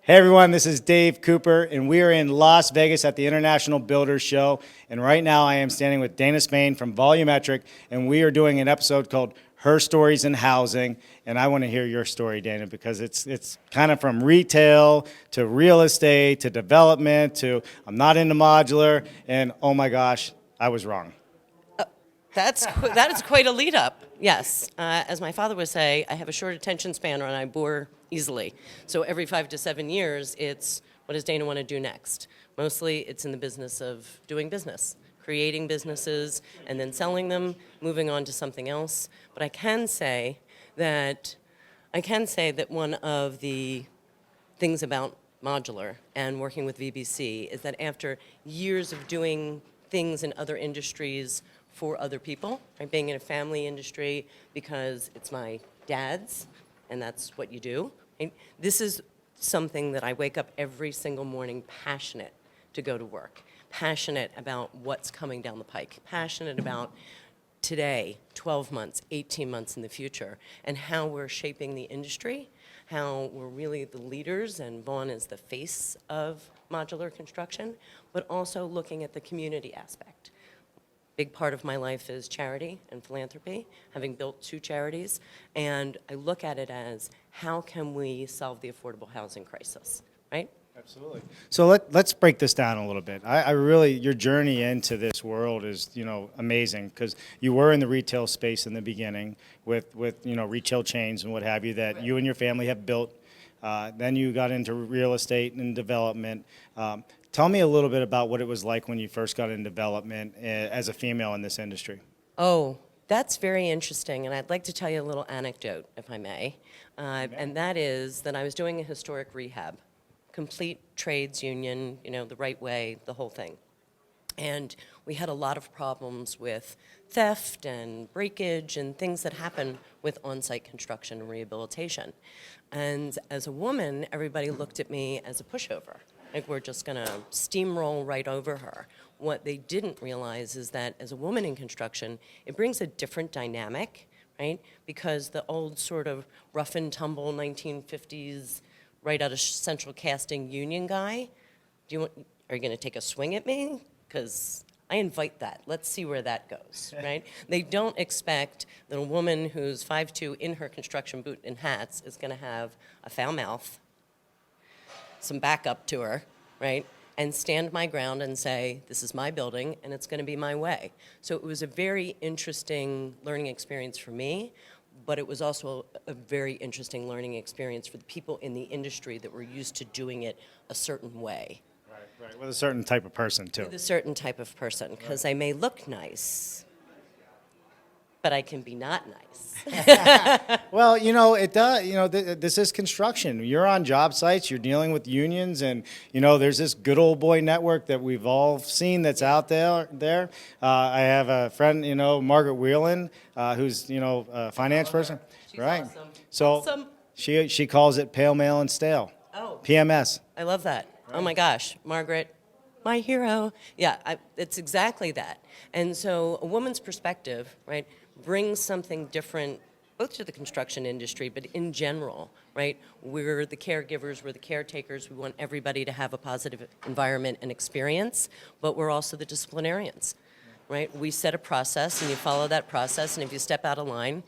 Hey everyone, this is Dave Cooper, and we are in Las Vegas at the International Builders Show. And right now I am standing with Dana Spain from Volumetric, and we are doing an episode called Her Stories in Housing. And I want to hear your story, Dana, because it's kind of from retail to real estate to development to I'm not into modular, and oh my gosh, I was wrong. That is quite a lead up. Yes, as my father would say, I have a short attention span and I bore easily. So every 5 to 7 years, it's what does Dana want to do next? Mostly, it's in the business of doing business, creating businesses, and then selling them, moving on to something else. But I can say that one of the things about modular and working with VBC is that after years of doing things in other industries for other people, right? Being in a family industry because it's my dad's, and that's what you do. Right? This is something that I wake up every single morning passionate to go to work, passionate about what's coming down the pike, passionate about today, 12 months, 18 months in the future, and how we're shaping the industry, how we're really the leaders, and Vaughn is the face of modular construction, but also looking at the community aspect. Big part of my life is charity and philanthropy, having built 2 charities, and I look at it as how can we solve the affordable housing crisis, right? Absolutely. So let's break this down a little bit. I really, your journey into this world is, amazing because you were in the retail space in the beginning with retail chains and what have you that you and your family have built. Then you got into real estate and development. Tell me a little bit about what it was like when you first got in development as a female in this industry. Oh, that's very interesting, and I'd like to tell you a little anecdote, if I may. And that is that I was doing a historic rehab, complete trades union, the right way, the whole thing. And we had a lot of problems with theft and breakage and things that happen with on-site construction and rehabilitation. And as a woman, everybody looked at me as a pushover. Like we're just going to steamroll right over her. What they didn't realize is that as a woman in construction, it brings a different dynamic, right? Because the old sort of rough and tumble 1950s, right out of central casting union guy, are you going to take a swing at me? Because I invite that. Let's see where that goes, right? They don't expect that a woman who's 5'2" in her construction boot and hats is going to have a foul mouth, some backup to her, right? And stand my ground and say, this is my building and it's going to be my way. So it was a very interesting learning experience for me, but it was also a very interesting learning experience for the people in the industry that were used to doing it a certain way. Right, with a certain type of person too. With a certain type of person, because I may look nice, but I can be not nice. Well, it does. This is construction. You're on job sites. You're dealing with unions, and there's this good old boy network that we've all seen that's out there. I have a friend, Margaret Whelan, who's a finance person. She's right. Awesome. So awesome. she calls it pale, male, and stale. Oh. PMS. I love that. Right. Oh my gosh, Margaret, my hero. Yeah, it's exactly that. And so a woman's perspective, right, brings something different both to the construction industry, but in general, right? We're the caregivers, we're the caretakers, we want everybody to have a positive environment and experience, but we're also the disciplinarians, right? We set a process and you follow that process, and if you step out of line,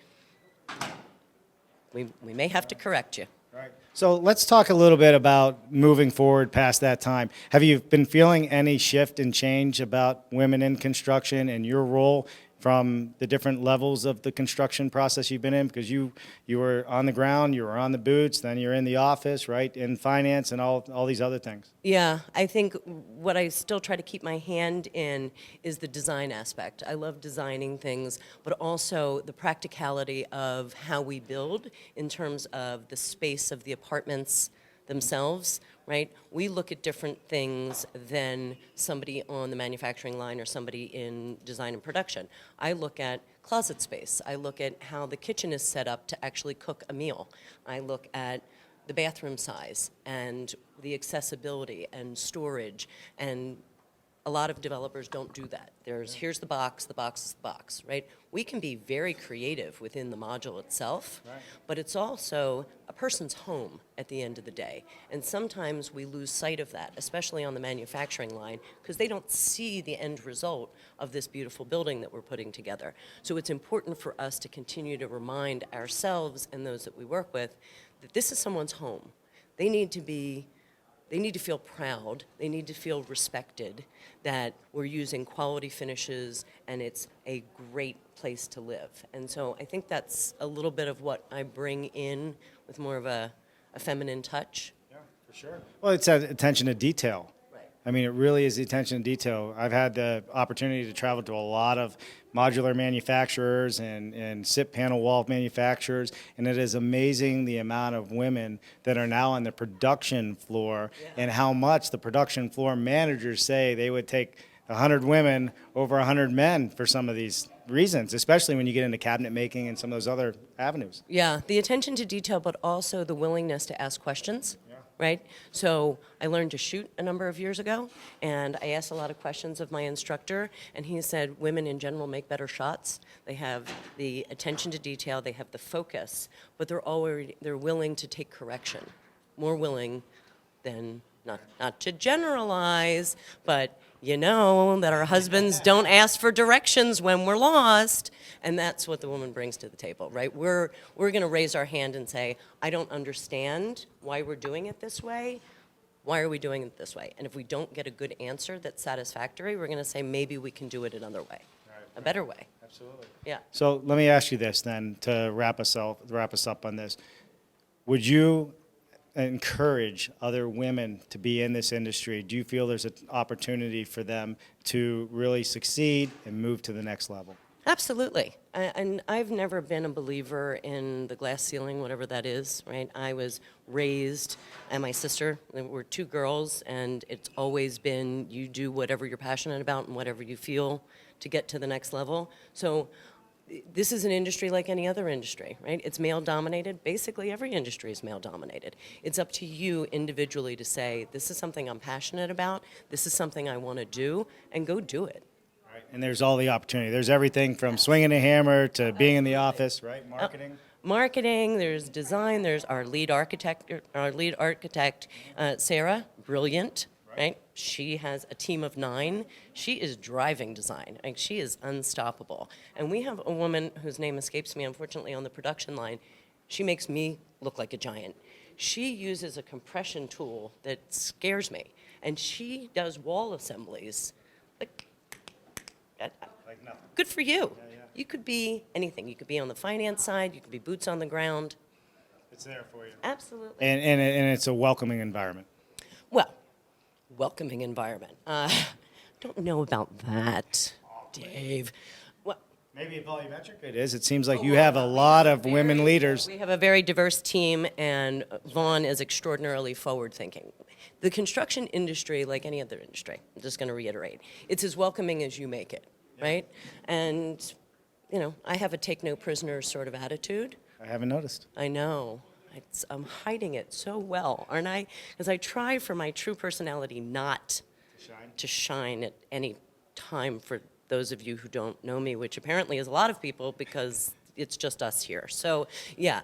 we may have to correct you. Right. So let's talk a little bit about moving forward past that time. Have you been feeling any shift and change about women in construction and your role from the different levels of the construction process you've been in? Because you were on the ground, you were on the boots, then you're in the office, right, in finance and all these other things. Yeah, I think what I still try to keep my hand in is the design aspect. I love designing things, but also the practicality of how we build in terms of the space of the apartments themselves, right? We look at different things than somebody on the manufacturing line or somebody in design and production. I look at closet space. I look at how the kitchen is set up to actually cook a meal. I look at the bathroom size and the accessibility and storage and a lot of developers don't do that. Here's the box is the box, right? We can be very creative within the module itself, but it's also a person's home at the end of the day. And sometimes we lose sight of that, especially on the manufacturing line, because they don't see the end result of this beautiful building that we're putting together. So it's important for us to continue to remind ourselves and those that we work with that this is someone's home. They need to feel proud, they need to feel respected that we're using quality finishes and it's a great place to live. And so I think that's a little bit of what I bring in with more of a feminine touch. Yeah, for sure. Well, it's that attention to detail. I mean, it really is the attention to detail. I've had the opportunity to travel to a lot of modular manufacturers and SIP panel wall manufacturers, and it is amazing the amount of women that are now on the production floor and how much the production floor managers say they would take 100 women over 100 men for some of these reasons, especially when you get into cabinet making and some of those other avenues. Yeah, the attention to detail, but also the willingness to ask questions. Right? So I learned to shoot a number of years ago, and I asked a lot of questions of my instructor, and he said women in general make better shots. They have the attention to detail, they have the focus, but they're willing to take correction, more willing than, not to generalize, but you know that our husbands don't ask for directions when we're lost, and that's what the woman brings to the table, right? We're going to raise our hand and say, I don't understand why we're doing it this way. Why are we doing it this way? And if we don't get a good answer that's satisfactory, we're going to say maybe we can do it another way, a better way. Absolutely. Yeah. So let me ask you this then to wrap us up on this. Would you encourage other women to be in this industry? Do you feel there's an opportunity for them to really succeed and move to the next level? Absolutely. And I've never been a believer in the glass ceiling, whatever that is, right? I was raised, and my sister, we're two girls, and it's always been you do whatever you're passionate about and whatever you feel to get to the next level. So this is an industry like any other industry, right? It's male-dominated. Basically, every industry is male-dominated. It's up to you individually to say, this is something I'm passionate about, this is something I want to do, and go do it. Right. And there's all the opportunity. There's everything from swinging a hammer to being in the office, right? Marketing. Marketing, there's design, there's our lead architect, Sarah, brilliant. Right? She has a team of 9. She is driving design. Like, she is unstoppable. And we have a woman whose name escapes me, unfortunately, on the production line. She makes me look like a giant. She uses a compression tool that scares me. And she does wall assemblies. Like nothing. Good for you. Yeah. You could be anything. You could be on the finance side. You could be boots on the ground. It's there for you. Absolutely. And it's a welcoming environment. Well, welcoming environment. Don't know about that, Dave. Well, maybe at Volumetric it is. It seems like you have a lot of women leaders. We have a very diverse team, and Vaughn is extraordinarily forward-thinking. The construction industry, like any other industry, I'm just going to reiterate, it's as welcoming as you make it, right? And, you know, I have a take-no-prisoners sort of attitude. I haven't noticed. I know. I'm hiding it so well, aren't I? Because I try for my true personality not to shine at any time for those of you who don't know me, which apparently is a lot of people because it's just us here. So yeah,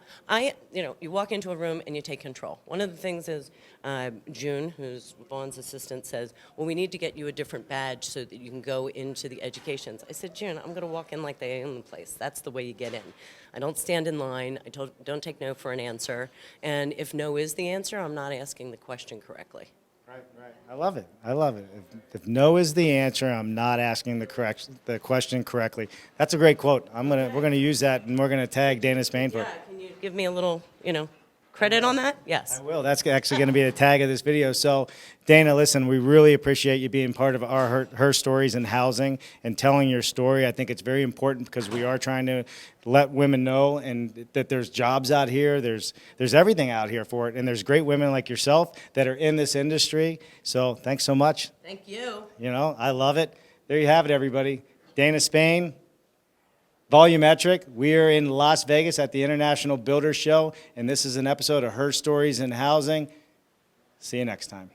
you walk into a room and you take control. One of the things is June, who's Vaughn's assistant, says, well, we need to get you a different badge so that you can go into the educations. I said, June, I'm going to walk in like they own the place. That's the way you get in. I don't stand in line. I don't take no for an answer. And if no is the answer, I'm not asking the question correctly. Right. I love it. If no is the answer, I'm not asking the question correctly. That's a great quote. We're gonna use that, and we're gonna tag Dana Spain for it. Yeah, can you give me a little, credit on that? Yes. I will. That's actually going to be the tag of this video. So, Dana, listen, we really appreciate you being part of our Her Stories in Housing and telling your story. I think it's very important because we are trying to let women know and that there's jobs out here. There's everything out here for it. And there's great women like yourself that are in this industry. So thanks so much. Thank you. I love it. There you have it, everybody. Dana Spain. Volumetric. We are in Las Vegas at the International Builders Show, and this is an episode of Her Stories in Housing. See you next time.